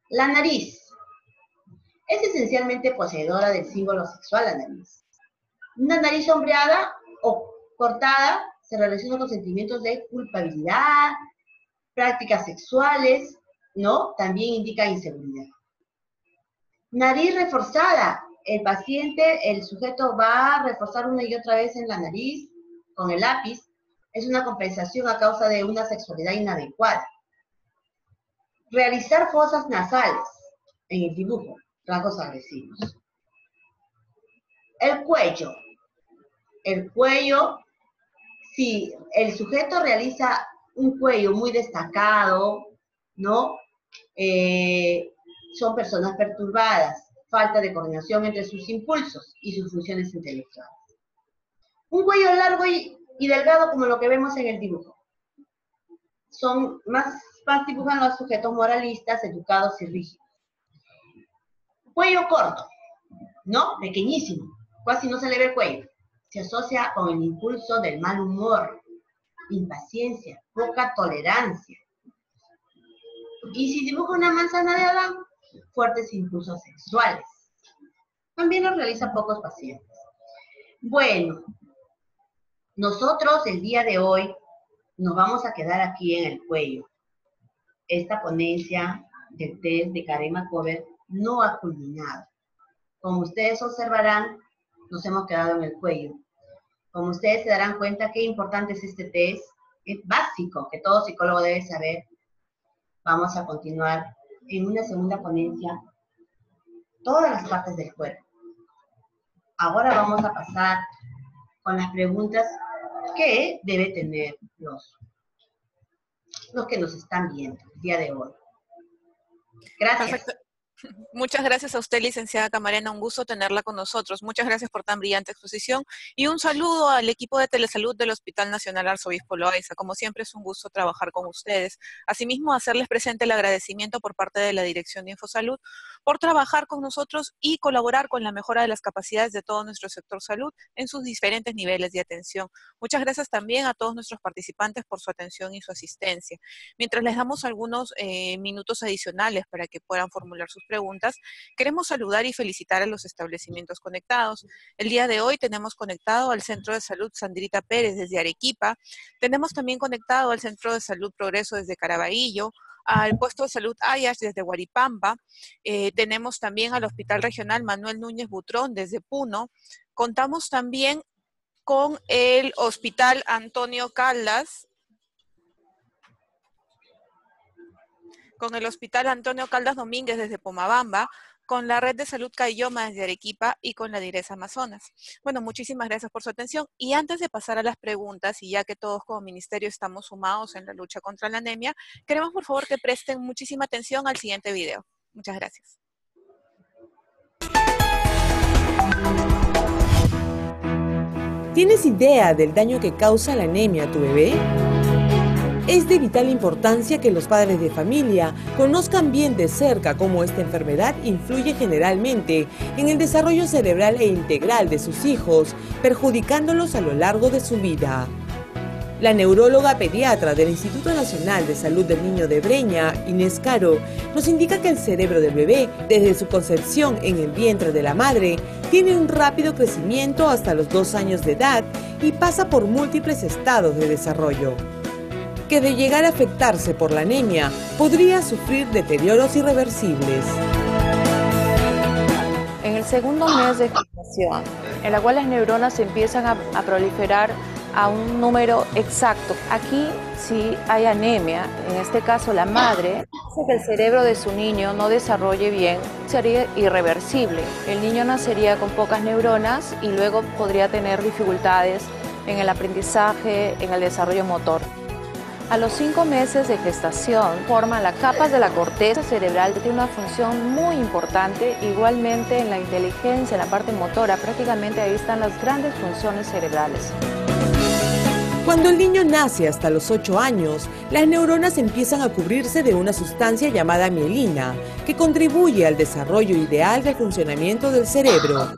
La nariz. Es esencialmente poseedora del símbolo sexual, la nariz. Una nariz sombreada o cortada se relaciona con sentimientos de culpabilidad, prácticas sexuales, ¿no? También indica inseguridad. Nariz reforzada. El sujeto va a reforzar una y otra vez en la nariz con el lápiz. Es una compensación a causa de una sexualidad inadecuada. Realizar fosas nasales en el dibujo, rasgos agresivos. El cuello. El cuello, si el sujeto realiza un cuello muy destacado, ¿no? Son personas perturbadas, falta de coordinación entre sus impulsos y sus funciones intelectuales. Un cuello largo y delgado como lo que vemos en el dibujo. Más dibujan los sujetos moralistas, educados y rígidos. Cuello corto. ¿no? Pequeñísimo, casi no se le ve el cuello. Se asocia con el impulso del mal humor, impaciencia, poca tolerancia. Y si dibuja una manzana de Adán, fuertes impulsos sexuales. También lo realizan pocos pacientes. Bueno, nosotros el día de hoy nos vamos a quedar aquí en el cuello. Esta ponencia del test de Karen Macover no ha culminado. Como ustedes observarán, nos hemos quedado en el cuello. Como ustedes se darán cuenta, qué importante es este test. Es básico, que todo psicólogo debe saber. Vamos a continuar en una segunda ponencia todas las partes del cuerpo. Ahora vamos a pasar con las preguntas que debe tener los que nos están viendo el día de hoy. Gracias. Perfecto. Muchas gracias a usted, licenciada Camarena, un gusto tenerla con nosotros. Muchas gracias por tan brillante exposición y un saludo al equipo de Telesalud del Hospital Nacional Arzobispo Loaiza. Como siempre es un gusto trabajar con ustedes. Asimismo, hacerles presente el agradecimiento por parte de la Dirección de Infosalud por trabajar con nosotros y colaborar con la mejora de las capacidades de todo nuestro sector salud en sus diferentes niveles de atención. Muchas gracias también a todos nuestros participantes por su atención y su asistencia. Mientras les damos algunos minutos adicionales para que puedan formular sus preguntas, queremos saludar y felicitar a los establecimientos conectados. El día de hoy tenemos conectado al Centro de Salud Sandrita Pérez desde Arequipa, tenemos también conectado al Centro de Salud Progreso desde Caraballo, al Puesto de Salud Ayash desde Huaripampa, tenemos también al Hospital Regional Manuel Núñez Butrón desde Puno, contamos también con el Hospital Antonio Caldas, Domínguez desde Pomabamba, con la Red de Salud Caylloma desde Arequipa y con la DIRES Amazonas. Bueno, muchísimas gracias por su atención. Y antes de pasar a las preguntas, y ya que todos como ministerio estamos sumados en la lucha contra la anemia, queremos por favor que presten muchísima atención al siguiente video. Muchas gracias. ¿Tienes idea del daño que causa la anemia a tu bebé? Es de vital importancia que los padres de familia conozcan bien de cerca cómo esta enfermedad influye generalmente en el desarrollo cerebral e integral de sus hijos, perjudicándolos a lo largo de su vida. La neuróloga pediatra del Instituto Nacional de Salud del Niño de Breña, Inés Caro, nos indica que el cerebro del bebé, desde su concepción en el vientre de la madre, tiene un rápido crecimiento hasta los 2 años de edad y pasa por múltiples estados de desarrollo, que de llegar a afectarse por la anemia, podría sufrir deterioros irreversibles. En el segundo mes de gestación, en la cual las neuronas empiezan a proliferar a un número exacto. Aquí, si hay anemia, en este caso la madre, hace que el cerebro de su niño no desarrolle bien, sería irreversible. El niño nacería con pocas neuronas y luego podría tener dificultades en el aprendizaje, en el desarrollo motor. A los 5 meses de gestación forman las capas de la corteza cerebral, que tiene una función muy importante, igualmente en la inteligencia, en la parte motora, prácticamente ahí están las grandes funciones cerebrales. Cuando el niño nace hasta los 8 años, las neuronas empiezan a cubrirse de una sustancia llamada mielina, que contribuye al desarrollo ideal del funcionamiento del cerebro.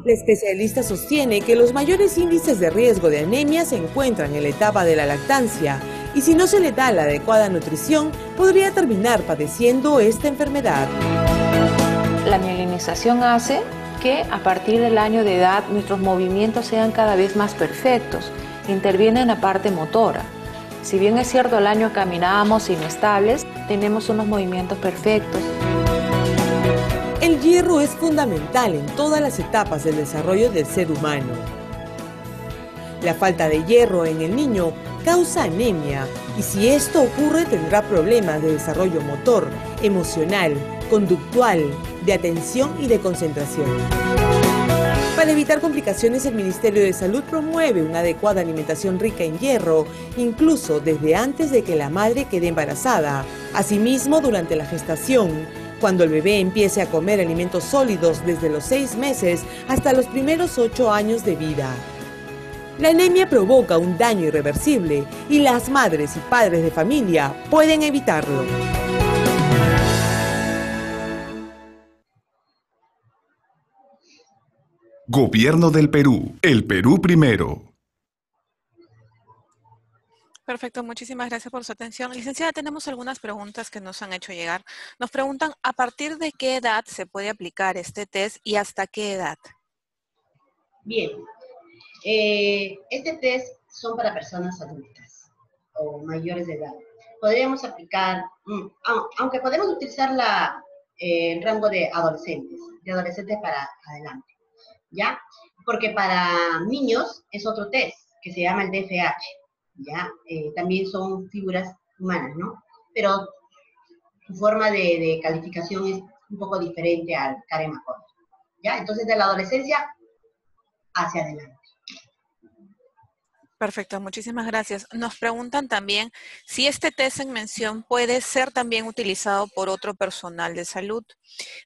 La especialista sostiene que los mayores índices de riesgo de anemia se encuentran en la etapa de la lactancia, y si no se le da la adecuada nutrición, podría terminar padeciendo esta enfermedad. La mielinización hace que a partir del año de edad nuestros movimientos sean cada vez más perfectos. Interviene en la parte motora. Si bien es cierto al año caminábamos inestables, tenemos unos movimientos perfectos. El hierro es fundamental en todas las etapas del desarrollo del ser humano. La falta de hierro en el niño causa anemia y si esto ocurre tendrá problemas de desarrollo motor, emocional, conductual, de atención y de concentración. Para evitar complicaciones, el Ministerio de Salud promueve una adecuada alimentación rica en hierro, incluso desde antes de que la madre quede embarazada. Asimismo, durante la gestación, cuando el bebé empiece a comer alimentos sólidos desde los 6 meses hasta los primeros 8 años de vida. La anemia provoca un daño irreversible y las madres y padres de familia pueden evitarlo. Gobierno del Perú. El Perú primero. Perfecto, muchísimas gracias por su atención. Licenciada, tenemos algunas preguntas que nos han hecho llegar. Nos preguntan, ¿a partir de qué edad se puede aplicar este test y hasta qué edad? Bien, este test son para personas adultas o mayores de edad. Podríamos aplicar, aunque podemos utilizar el rango de adolescentes para adelante, ¿ya? Porque para niños es otro test que se llama el DFH, ¿ya? También son figuras humanas, ¿no? Pero su forma de calificación es un poco diferente al Carey-McCover, ¿ya? Entonces, de la adolescencia hacia adelante. Perfecto, muchísimas gracias. Nos preguntan también si este test en mención puede ser también utilizado por otro personal de salud.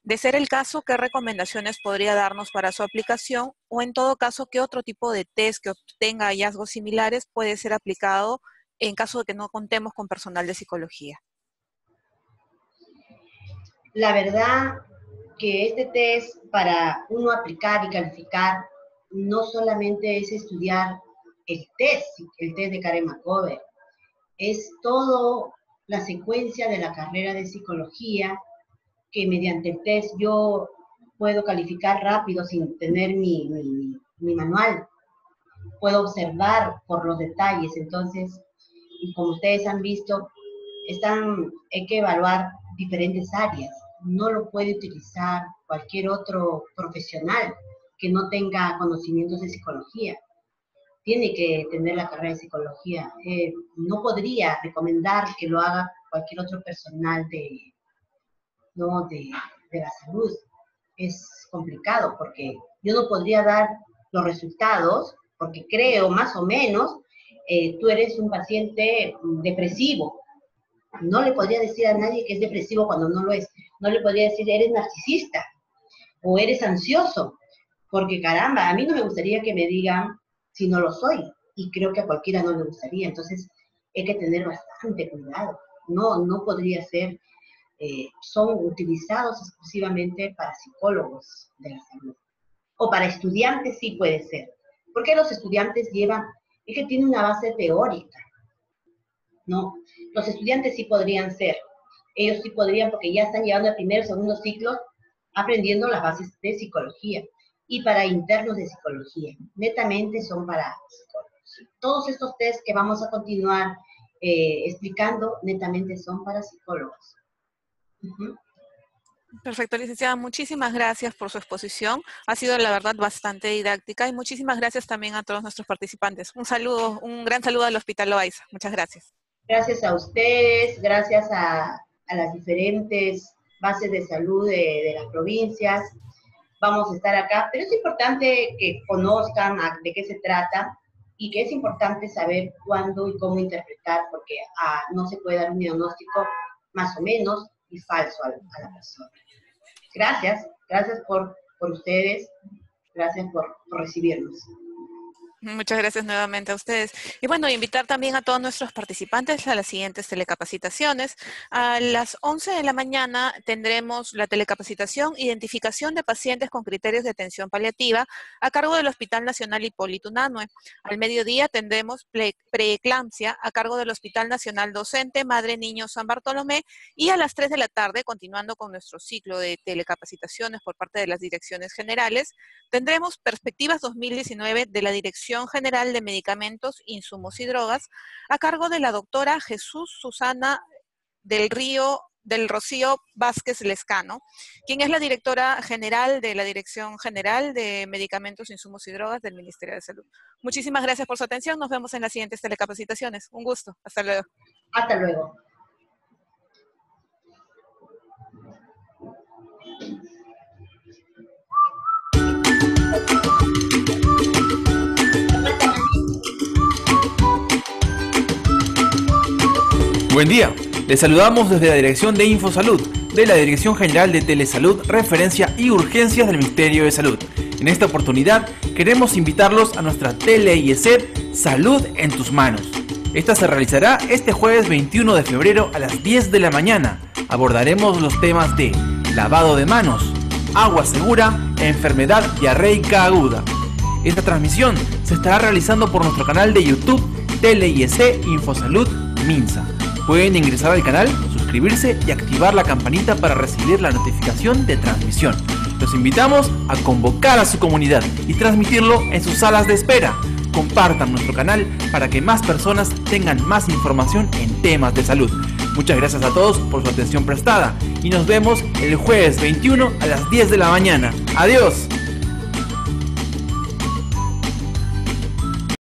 De ser el caso, ¿qué recomendaciones podría darnos para su aplicación? O en todo caso, ¿qué otro tipo de test que obtenga hallazgos similares puede ser aplicado en caso de que no contemos con personal de psicología? La verdad que este test, para uno aplicar y calificar, no solamente es estudiar el test de Carey-McCover, es toda la secuencia de la carrera de psicología que mediante el test yo puedo calificar rápido sin tener mi manual. Puedo observar por los detalles. Entonces, y como ustedes han visto, hay que evaluar diferentes áreas. No lo puede utilizar cualquier otro profesional que no tenga conocimientos de psicología. Tiene que tener la carrera de psicología. No podría recomendar que lo haga cualquier otro personal de la salud. Es complicado porque yo no podría dar los resultados porque creo más o menos tú eres un paciente depresivo. No le podría decir a nadie que es depresivo cuando no lo es. No le podría decir eres narcisista o eres ansioso, porque caramba, a mí no me gustaría que me digan si no lo soy, y creo que a cualquiera no le gustaría. Entonces hay que tener bastante cuidado. No podría ser, son utilizados exclusivamente para psicólogos de la salud. O para estudiantes sí puede ser, porque los estudiantes es que tiene una base teórica, ¿no? Los estudiantes sí podrían ser, ellos sí podrían porque ya están llevando el primer o segundo ciclo aprendiendo las bases de psicología. Y para internos de psicología, netamente son para psicólogos. Todos estos test que vamos a continuar explicando, netamente son para psicólogos. Perfecto, licenciada. Muchísimas gracias por su exposición. Ha sido, la verdad, bastante didáctica y muchísimas gracias también a todos nuestros participantes. Un saludo, un gran saludo al Hospital Loaiza. Muchas gracias. Gracias a ustedes, gracias a las diferentes bases de salud de las provincias. Vamos a estar acá, pero es importante que conozcan de qué se trata y que es importante saber cuándo y cómo interpretar, porque no se puede dar un diagnóstico más o menos y falso a la persona. Gracias por ustedes, gracias por recibirnos. Muchas gracias nuevamente a ustedes. Y bueno, invitar también a todos nuestros participantes a las siguientes telecapacitaciones. A las 11 de la mañana tendremos la telecapacitación Identificación de pacientes con criterios de atención paliativa a cargo del Hospital Nacional Hipólito Unanue. Al mediodía tendremos preeclampsia a cargo del Hospital Nacional Docente Madre Niño San Bartolomé. Y a las 3 de la tarde, continuando con nuestro ciclo de telecapacitaciones por parte de las direcciones generales, tendremos Perspectivas 2019 de la Dirección General de Medicamentos, Insumos y Drogas, a cargo de la doctora Jesús Susana del Rocío Vázquez Lescano, quien es la directora general de la Dirección General de Medicamentos, Insumos y Drogas del Ministerio de Salud. Muchísimas gracias por su atención. Nos vemos en las siguientes telecapacitaciones. Un gusto. Hasta luego. Hasta luego. Buen día, les saludamos desde la Dirección de Infosalud, de la Dirección General de Telesalud, Referencia y Urgencias del Ministerio de Salud. En esta oportunidad queremos invitarlos a nuestra tele-IESET Salud en tus manos. Esta se realizará este jueves 21 de febrero a las 10 de la mañana. Abordaremos los temas de lavado de manos, agua segura, enfermedad diarreica aguda. Esta transmisión se estará realizando por nuestro canal de YouTube TeleIEC Infosalud Minsa. Pueden ingresar al canal, suscribirse y activar la campanita para recibir la notificación de transmisión. Los invitamos a convocar a su comunidad y transmitirlo en sus salas de espera. Compartan nuestro canal para que más personas tengan más información en temas de salud. Muchas gracias a todos por su atención prestada y nos vemos el jueves 21 a las 10 de la mañana. ¡Adiós!